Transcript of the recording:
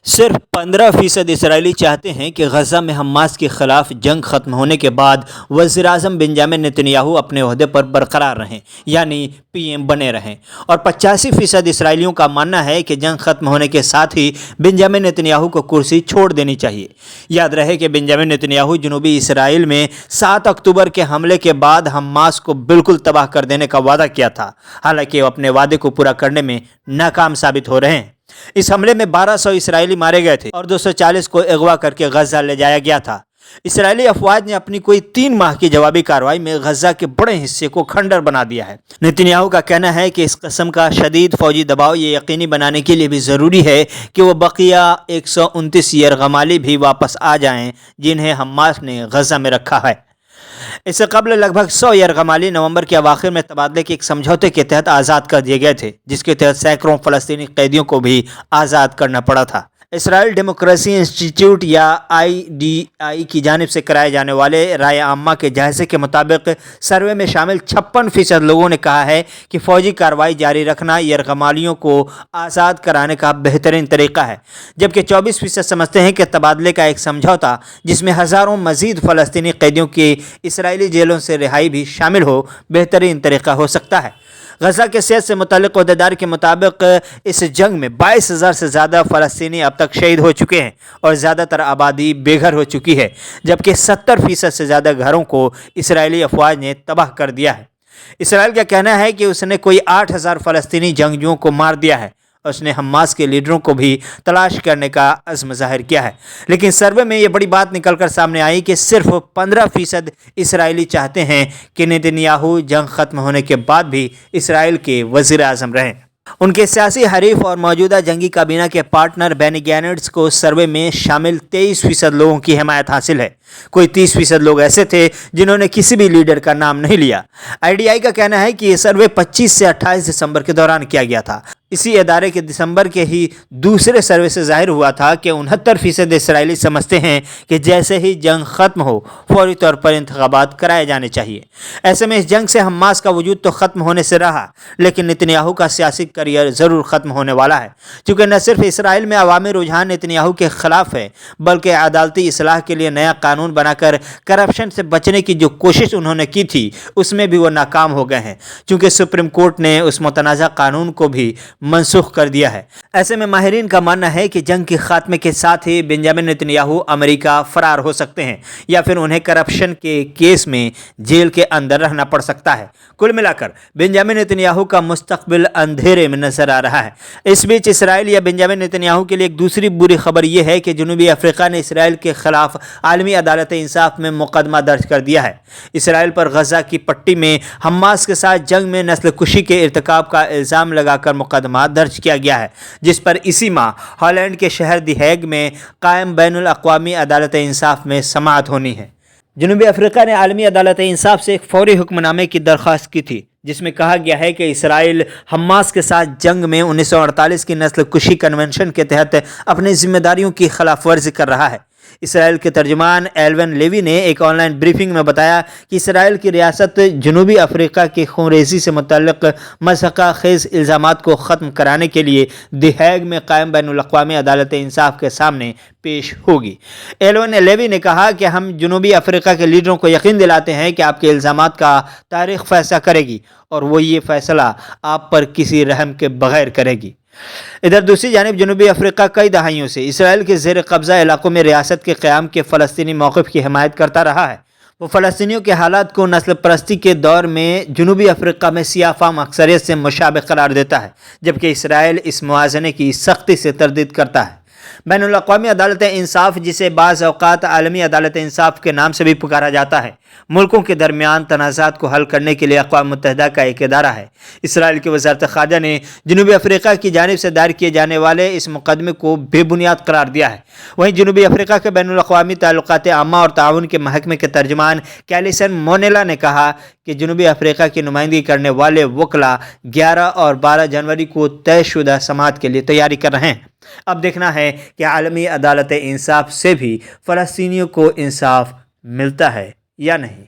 صرف 15% اسرائیلی چاہتے ہیں کہ غزہ میں حماس کے خلاف جنگ ختم ہونے کے بعد وزیر اعظم بنجامن نتنیاہو اپنے عہدے پر برقرار رہیں، یعنی پی ایم بنے رہیں، اور 85% اسرائیلیوں کا ماننا ہے کہ جنگ ختم ہونے کے ساتھ ہی بنجامن نتنیاہو کو کرسی چھوڑ دینی چاہیے۔ یاد رہے کہ بنجامن نتنیاہو جنوبی اسرائیل میں 7 اکتوبر کے حملے کے بعد حماس کو بالکل تباہ کر دینے کا وعدہ کیا تھا، حالانکہ وہ اپنے وعدے کو پورا کرنے میں ناکام ثابت ہو رہے ہیں۔ اس حملے میں 1200 اسرائیلی مارے گئے تھے اور 240 کو اغوا کر کے غزہ لے جایا گیا تھا۔ اسرائیلی افواج نے اپنی کوئی 3 ماہ کی جوابی کارروائی میں غزہ کے بڑے حصے کو کھنڈر بنا دیا ہے۔ نتنیاہو کا کہنا ہے کہ اس قسم کا شدید فوجی دباؤ یہ یقینی بنانے کے لیے بھی ضروری ہے کہ وہ بقیہ 129 یرغمالی بھی واپس آ جائیں جنہیں حماس نے غزہ میں رکھا ہے۔ اس سے قبل لگ بھگ 100 یرغمالی نومبر کے اواخر میں تبادلے کے ایک سمجھوتے کے تحت آزاد کر دیے گئے تھے، جس کے تحت سینکڑوں فلسطینی قیدیوں کو بھی آزاد کرنا پڑا تھا۔ اسرائیل ڈیموکریسی انسٹی ٹیوٹ یا IDI کی جانب سے کرائے جانے والے رائے عامہ کے جائزے کے مطابق سروے میں شامل 56% لوگوں نے کہا ہے کہ فوجی کارروائی جاری رکھنا یرغمالیوں کو آزاد کرانے کا بہترین طریقہ ہے، جبکہ 24% سمجھتے ہیں کہ تبادلے کا ایک سمجھوتا جس میں ہزاروں مزید فلسطینی قیدیوں کی اسرائیلی جیلوں سے رہائی بھی شامل ہو بہترین طریقہ ہو سکتا ہے۔ غزہ کے صحت سے متعلق عہدیدار کے مطابق اس جنگ میں 22,000 سے زیادہ فلسطینی اب تک شہید ہو چکے ہیں اور زیادہ تر آبادی بے گھر ہو چکی ہے، جبکہ 70% سے زیادہ گھروں کو اسرائیلی افواج نے تباہ کر دیا ہے۔ اسرائیل کا کہنا ہے کہ اس نے کوئی 8,000 فلسطینی جنگجوؤں کو مار دیا ہے اور اس نے حماس کے لیڈروں کو بھی تلاش کرنے کا عزم ظاہر کیا ہے، لیکن سروے میں یہ بڑی بات نکل کر سامنے آئی کہ صرف 15% اسرائیلی چاہتے ہیں کہ نتنیاہو جنگ ختم ہونے کے بعد بھی اسرائیل کے وزیر اعظم رہیں۔ ان کے سیاسی حریف اور موجودہ جنگی کابینہ کے پارٹنر بینی گینٹس کو سروے میں شامل 23% لوگوں کی حمایت حاصل ہے۔ کوئی 30% لوگ ایسے تھے جنہوں نے کسی بھی لیڈر کا نام نہیں لیا۔ IDI کا کہنا ہے کہ یہ سروے 25 سے 28 دسمبر کے دوران کیا گیا تھا۔ اسی ادارے کے دسمبر کے ہی دوسرے سروے سے ظاہر ہوا تھا کہ 69% اسرائیلی سمجھتے ہیں کہ جیسے ہی جنگ ختم ہو فوری طور پر انتخابات کرائے جانے چاہیے۔ ایسے میں اس جنگ سے حماس کا وجود تو ختم ہونے سے رہا، لیکن نتنیاہو کا سیاسی کریئر ضرور ختم ہونے والا ہے، چونکہ نہ صرف اسرائیل میں عوامی رجحان نتنیاہو کے خلاف ہے، بلکہ عدالتی اصلاح کے لیے نیا قانون بنا کر کرپشن سے بچنے کی جو کوشش انہوں نے کی تھی اس میں بھی وہ ناکام ہو گئے ہیں، چونکہ سپریم کورٹ نے اس متنازع قانون کو بھی منسوخ کر دیا ہے۔ ایسے میں ماہرین کا ماننا ہے کہ جنگ کے خاتمے کے ساتھ ہی بنجامن نتنیاہو امریکہ فرار ہو سکتے ہیں یا پھر انہیں کرپشن کے کیس میں جیل کے اندر رہنا پڑ سکتا ہے۔ کل ملا کر بنجامن نتنیاہو کا مستقبل اندھیرے میں نظر آ رہا ہے۔ اس بیچ اسرائیل یا بنجامن نتنیاہو کے لیے ایک دوسری بری خبر یہ ہے کہ جنوبی افریقہ نے اسرائیل کے خلاف عالمی عدالت انصاف میں مقدمہ درج کر دیا ہے۔ اسرائیل پر غزہ کی پٹی میں حماس کے ساتھ جنگ میں نسل کشی کے ارتکاب کا الزام لگا کر مقدمہ درج کیا گیا ہے، جس پر اسی ماہ ہالینڈ کے شہر دی ہیگ میں قائم بین الاقوامی عدالت انصاف میں سماعت ہونی ہے۔ جنوبی افریقہ نے عالمی عدالت انصاف سے ایک فوری حکم نامے کی درخواست کی تھی، جس میں کہا گیا ہے کہ اسرائیل حماس کے ساتھ جنگ میں 1948 کی نسل کشی کنونشن کے تحت اپنی ذمہ داریوں کی خلاف ورزی کر رہا ہے۔ اسرائیل کے ترجمان ایلون لیوی نے ایک آن لائن بریفنگ میں بتایا کہ اسرائیل کی ریاست جنوبی افریقہ کی خونریزی سے متعلق مضحکہ خیز الزامات کو ختم کرانے کے لیے دی ہیگ میں قائم بین الاقوامی عدالت انصاف کے سامنے پیش ہوگی۔ ایلون لیوی نے کہا کہ ہم جنوبی افریقہ کے لیڈروں کو یقین دلاتے ہیں کہ آپ کے الزامات کا تاریخ فیصلہ کرے گی اور وہ یہ فیصلہ آپ پر کسی رحم کے بغیر کرے گی۔ ادھر دوسری جانب جنوبی افریقہ کئی دہائیوں سے اسرائیل کے زیر قبضہ علاقوں میں ریاست کے قیام کے فلسطینی موقف کی حمایت کرتا رہا ہے۔ وہ فلسطینیوں کے حالات کو نسل پرستی کے دور میں جنوبی افریقہ میں سیاہ فام اکثریت سے مشابہ قرار دیتا ہے، جبکہ اسرائیل اس موازنے کی سختی سے تردید کرتا ہے۔ بین الاقوامی عدالت انصاف، جسے بعض اوقات عالمی عدالت انصاف کے نام سے بھی پکارا جاتا ہے، ملکوں کے درمیان تنازعات کو حل کرنے کے لیے اقوام متحدہ کا ایک ادارہ ہے۔ اسرائیل کی وزارت خارجہ نے جنوبی افریقہ کی جانب سے دائر کیے جانے والے اس مقدمے کو بے بنیاد قرار دیا ہے۔ وہیں جنوبی افریقہ کے بین الاقوامی تعلقات عامہ اور تعاون کے محکمے کے ترجمان کیلیسن مونیلا نے کہا کہ جنوبی افریقہ کی نمائندگی کرنے والے وکلاء 11 اور 12 جنوری کو طے شدہ سماعت کے لیے تیاری کر رہے ہیں۔ اب دیکھنا ہے کہ عالمی عدالت انصاف سے بھی فلسطینیوں کو انصاف ملتا ہے یا نہیں۔